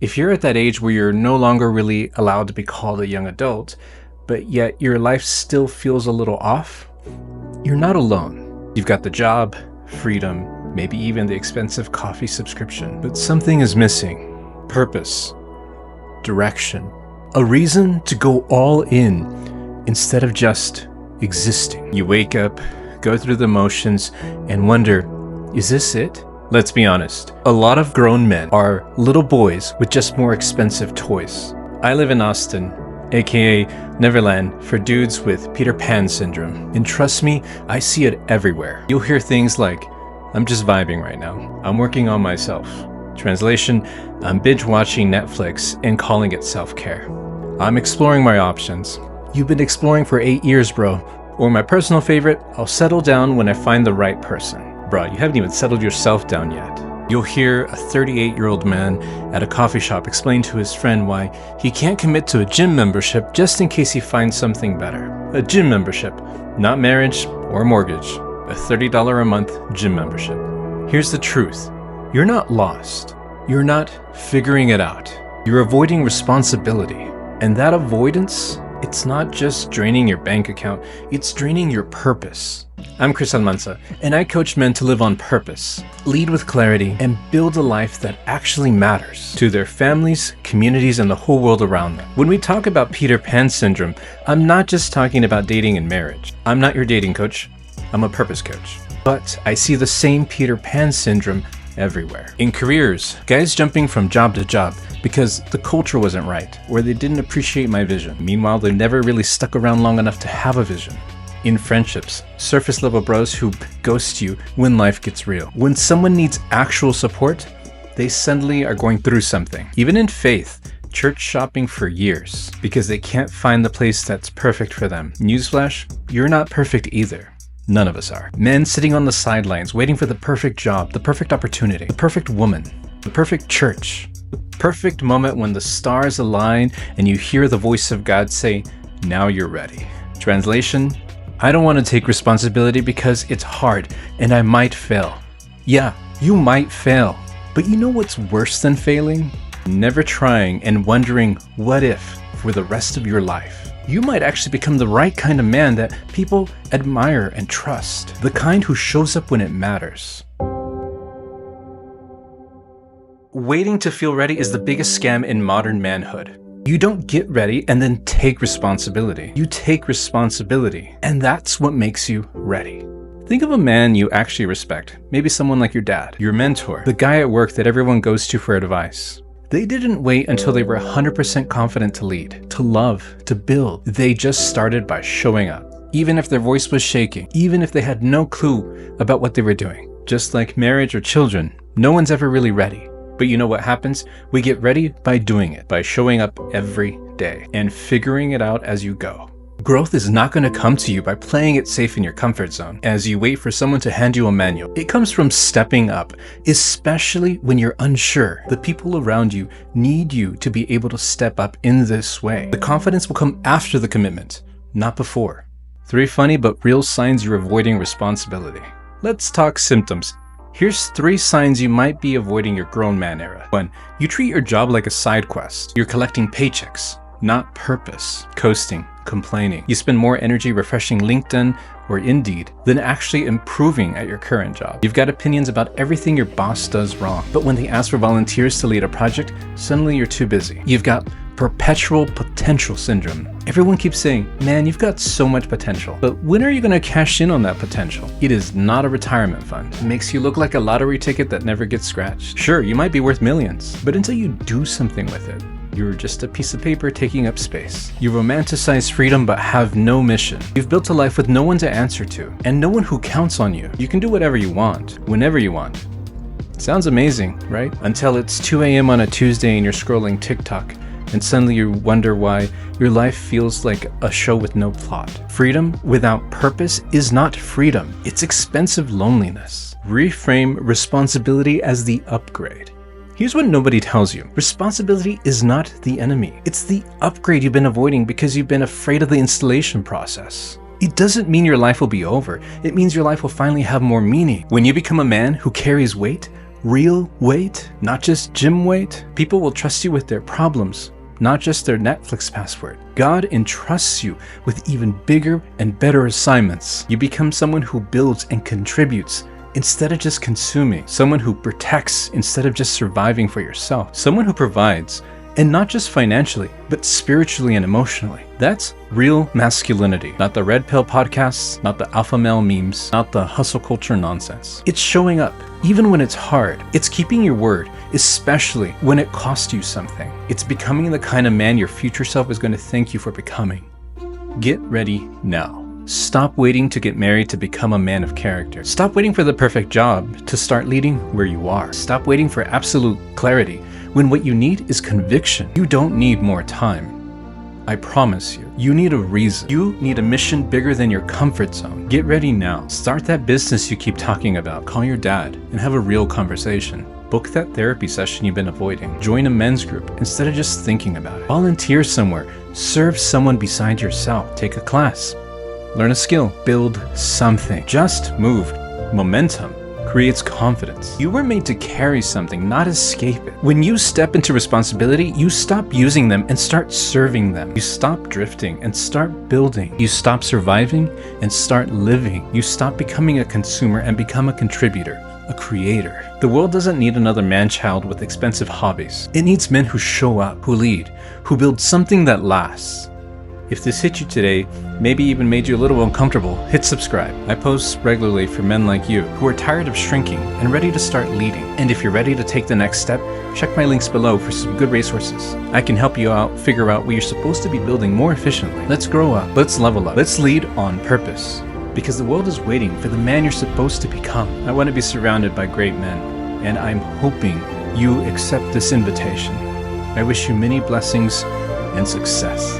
If you're at that age where you're no longer really allowed to be called a young adult, but yet your life still feels a little off, you're not alone. You've got the job, freedom, maybe even the expensive coffee subscription, but something is missing. Purpose, direction, a reason to go all in instead of just existing. You wake up, go through the motions, and wonder, is this it? Let's be honest, a lot of grown men are little boys with just more expensive toys. I live in Austin, aka Neverland, for dudes with Peter Pan syndrome. And trust me, I see it everywhere. You'll hear things like, I'm just vibing right now. I'm working on myself. Translation, I'm binge watching Netflix and calling it self-care. I'm exploring my options. You've been exploring for 8 years, bro. Or my personal favorite, I'll settle down when I find the right person. Bro, you haven't even settled yourself down yet. You'll hear a 38-year-old man at a coffee shop explain to his friend why he can't commit to a gym membership just in case he finds something better. A gym membership, not marriage or mortgage. A $30 a month gym membership. Here's the truth. You're not lost. You're not figuring it out. You're avoiding responsibility. And that avoidance, it's not just draining your bank account, it's draining your purpose. I'm Chris Almanza, and I coach men to live on purpose, lead with clarity, and build a life that actually matters to their families, communities, and the whole world around them. When we talk about Peter Pan syndrome, I'm not just talking about dating and marriage. I'm not your dating coach, I'm a purpose coach. But I see the same Peter Pan syndrome everywhere. In careers, guys jumping from job to job because the culture wasn't right, or they didn't appreciate my vision. Meanwhile, they never really stuck around long enough to have a vision. In friendships, surface level bros who ghost you when life gets real. When someone needs actual support, they suddenly are going through something. Even in faith, church shopping for years because they can't find the place that's perfect for them. Newsflash, you're not perfect either. None of us are. Men sitting on the sidelines waiting for the perfect job, the perfect opportunity, the perfect woman, the perfect church, the perfect moment when the stars align and you hear the voice of God say, now you're ready. Translation, I don't want to take responsibility because it's hard and I might fail. Yeah, you might fail. But you know what's worse than failing? Never trying and wondering what if for the rest of your life. You might actually become the right kind of man that people admire and trust. The kind who shows up when it matters. Waiting to feel ready is the biggest scam in modern manhood. You don't get ready and then take responsibility. You take responsibility, and that's what makes you ready. Think of a man you actually respect. Maybe someone like your dad, your mentor, the guy at work that everyone goes to for advice. They didn't wait until they were 100% confident to lead, to love, to build. They just started by showing up. Even if their voice was shaking, even if they had no clue about what they were doing. Just like marriage or children, no one's ever really ready. But you know what happens? We get ready by doing it, by showing up every day and figuring it out as you go. Growth is not going to come to you by playing it safe in your comfort zone as you wait for someone to hand you a manual. It comes from stepping up, especially when you're unsure. The people around you need you to be able to step up in this way. The confidence will come after the commitment, not before. 3 funny but real signs you're avoiding responsibility. Let's talk symptoms. Here's 3 signs you might be avoiding your grown man era. 1. You treat your job like a side quest. You're collecting paychecks, not purpose. Coasting, complaining. You spend more energy refreshing LinkedIn or Indeed than actually improving at your current job. You've got opinions about everything your boss does wrong, but when they ask for volunteers to lead a project, suddenly you're too busy. You've got perpetual potential syndrome. Everyone keeps saying, man, you've got so much potential, but when are you going to cash in on that potential? It is not a retirement fund. It makes you look like a lottery ticket that never gets scratched. Sure, you might be worth millions, but until you do something with it, you're just a piece of paper taking up space. You romanticize freedom but have no mission. You've built a life with no one to answer to, and no one who counts on you. You can do whatever you want, whenever you want. Sounds amazing, right? Until it's 2 a.m. on a Tuesday and you're scrolling TikTok, and suddenly you wonder why your life feels like a show with no plot. Freedom without purpose is not freedom. It's expensive loneliness. Reframe responsibility as the upgrade. Here's what nobody tells you. Responsibility is not the enemy. It's the upgrade you've been avoiding because you've been afraid of the installation process. It doesn't mean your life will be over. It means your life will finally have more meaning. When you become a man who carries weight, real weight, not just gym weight. People will trust you with their problems, not just their Netflix password. God entrusts you with even bigger and better assignments. You become someone who builds and contributes instead of just consuming. Someone who protects instead of just surviving for yourself. Someone who provides, and not just financially, but spiritually and emotionally. That's real masculinity. Not the red pill podcasts, not the alpha male memes, not the hustle culture nonsense. It's showing up, even when it's hard. It's keeping your word, especially when it costs you something. It's becoming the kind of man your future self is going to thank you for becoming. Get ready now. Stop waiting to get married to become a man of character. Stop waiting for the perfect job to start leading where you are. Stop waiting for absolute clarity when what you need is conviction. You don't need more time. I promise you. You need a reason. You need a mission bigger than your comfort zone. Get ready now. Start that business you keep talking about. Call your dad and have a real conversation. Book that therapy session you've been avoiding. Join a men's group instead of just thinking about it. Volunteer somewhere. Serve someone beside yourself. Take a class. Learn a skill. Build something. Just move. Momentum creates confidence. You were made to carry something, not escape it. When you step into responsibility, you stop using them and start serving them. You stop drifting and start building. You stop surviving and start living. You stop becoming a consumer and become a contributor, a creator. The world doesn't need another man-child with expensive hobbies. It needs men who show up, who lead, who build something that lasts. If this hit you today, maybe even made you a little uncomfortable, hit subscribe. I post regularly for men like you who are tired of shrinking and ready to start leading. And if you're ready to take the next step, check my links below for some good resources. I can help you out figure out what you're supposed to be building more efficiently. Let's grow up. Let's level up. Let's lead on purpose. Because the world is waiting for the man you're supposed to become. I want to be surrounded by great men, and I'm hoping you accept this invitation. I wish you many blessings and success.